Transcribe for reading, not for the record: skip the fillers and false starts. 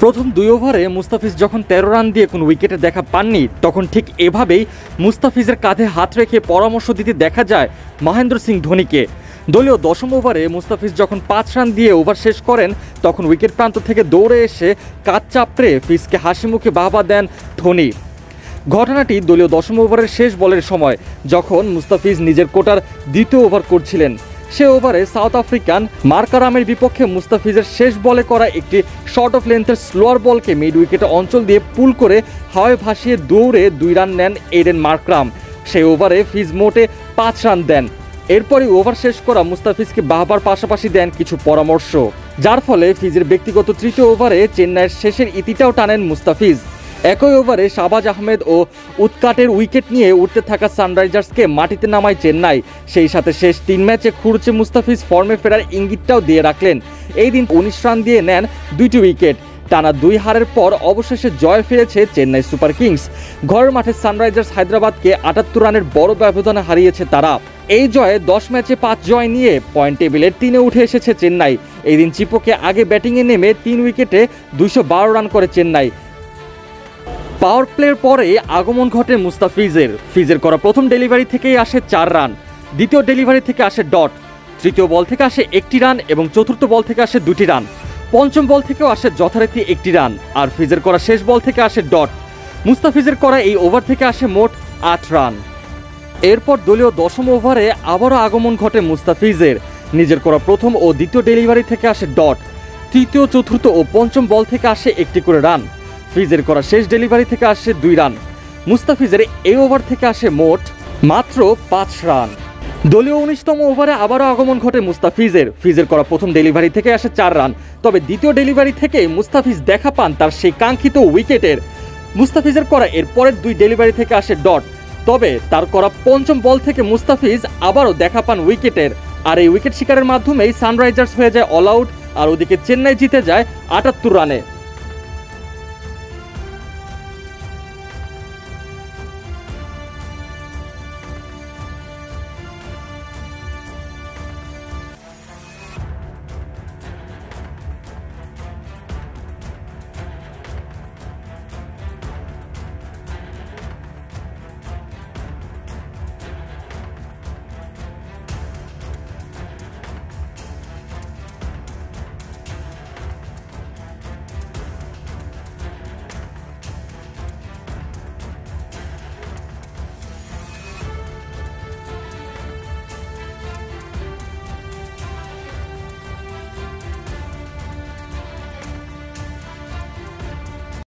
প্রথম 2 ওভারে মুস্তাফিজ যখন 13 রান দিয়ে কোনো উইকেটে দেখা পাননি, তখন ঠিক এভাবেই মুস্তাফিজের কাঁধে হাত রেখে পরামর্শ দিতে দেখা যায় মহেন্দ্র সিং ধোনিকে। দলীয় 10ম ওভারে মুস্তাফিজ যখন 5 রান দিয়ে ওভার শেষ করেন, তখন উইকেট প্রান্ত থেকে দৌড়ে এসে কাঁধ চাপড়ে ফিজকে হাসি মুখে বাহবা দেন ধোনি। ঘটনাটি দলীয় 10ম ওভারের শেষ বলের সময়, যখন মুস্তাফিজ নিজের কোটার 2য় ওভার করছিলেন। সে ওভারে সাউথ আফ্রিকান মার্কারামের বিপক্ষে মুস্তাফিজের শেষ বলে করা একটি শর্ট অফ লেন্থের স্লোয়ার বলকে মিড উইকেটে অঞ্চল দিয়ে পুল করে হাওয়ায় ভাসিয়ে দৌড়ে 2 রান নেন এইডেন মার্কারাম। সেই ওভারে ফিজ মোটে 5 রান দেন। এরপরই ওভার শেষ করা মুস্তাফিজকে বাহবার পাশাপাশি দেন কিছু পরামর্শ, যার ফলে ফিজের ব্যক্তিগত 3য় ওভারে চেন্নাইয়ের শেষের ইতিটাও টানেন মুস্তাফিজ। একই ওভারে শাহবাজ আহমেদ ও উৎকাটের উইকেট নিয়ে উঠতে থাকা সানরাইজার্সকে মাটিতে নামায় চেন্নাই। সেই সাথে শেষ 3 ম্যাচে খুঁড়ছে মুস্তাফিজ ফর্মে ফেরার ইঙ্গিতটাও দিয়ে রাখলেন। এই দিন 19 রান দিয়ে নেন 2টি উইকেট। টানা 2 হারের পর অবশেষে জয় ফিরেছে চেন্নাই সুপার কিংস। ঘরের মাঠে সানরাইজার্স হায়দ্রাবাদকে 78 রানের বড় ব্যবধানে হারিয়েছে তারা। এই জয়ে 10 ম্যাচে 5 জয় নিয়ে পয়েন্ট টেবিলের 3-এ উঠে এসেছে চেন্নাই। এই দিন চিপোকে আগে ব্যাটিংয়ে নেমে 3 উইকেটে 212 রান করে চেন্নাই। পাওয়ার প্লের পরে আগমন ঘটে মুস্তাফিজের। ফিজের করা প্রথম ডেলিভারি থেকেই আসে 4 রান, দ্বিতীয় ডেলিভারি থেকে আসে ডট, তৃতীয় বল থেকে আসে 1টি রান এবং চতুর্থ বল থেকে আসে 2টি রান। পঞ্চম বল থেকেও আসে যথারীতি 1টি রান, আর ফিজের করা শেষ বল থেকে আসে ডট। মুস্তাফিজের করা এই ওভার থেকে আসে মোট 8 রান। এরপর দলীয় 10ম ওভারে আবারও আগমন ঘটে মুস্তাফিজের। নিজের করা প্রথম ও দ্বিতীয় ডেলিভারি থেকে আসে ডট, তৃতীয়, চতুর্থ ও পঞ্চম বল থেকে আসে 1টি করে রান। ফিজের করা শেষ ডেলিভারি থেকে আসে 2 রান। মুস্তাফিজের এই ওভার থেকে আসে মোট মাত্র 5 রান। দলীয় 19তম ওভারে আবারও আগমন ঘটে মুস্তাফিজের। ফিজের করা প্রথম ডেলিভারি থেকে আসে 4 রান, তবে দ্বিতীয় ডেলিভারি থেকে মুস্তাফিজ দেখা পান তার সেই কাঙ্ক্ষিত উইকেটের। মুস্তাফিজের করা এর পরের 2 ডেলিভারি থেকে আসে ডট, তবে তার করা পঞ্চম বল থেকে মুস্তাফিজ আবারও দেখা পান উইকেটের। আর এই উইকেট শিকারের মাধ্যমেই সানরাইজার্স হয়ে যায় অল আউট, আর ওদিকে চেন্নাই জিতে যায় 78 রানে।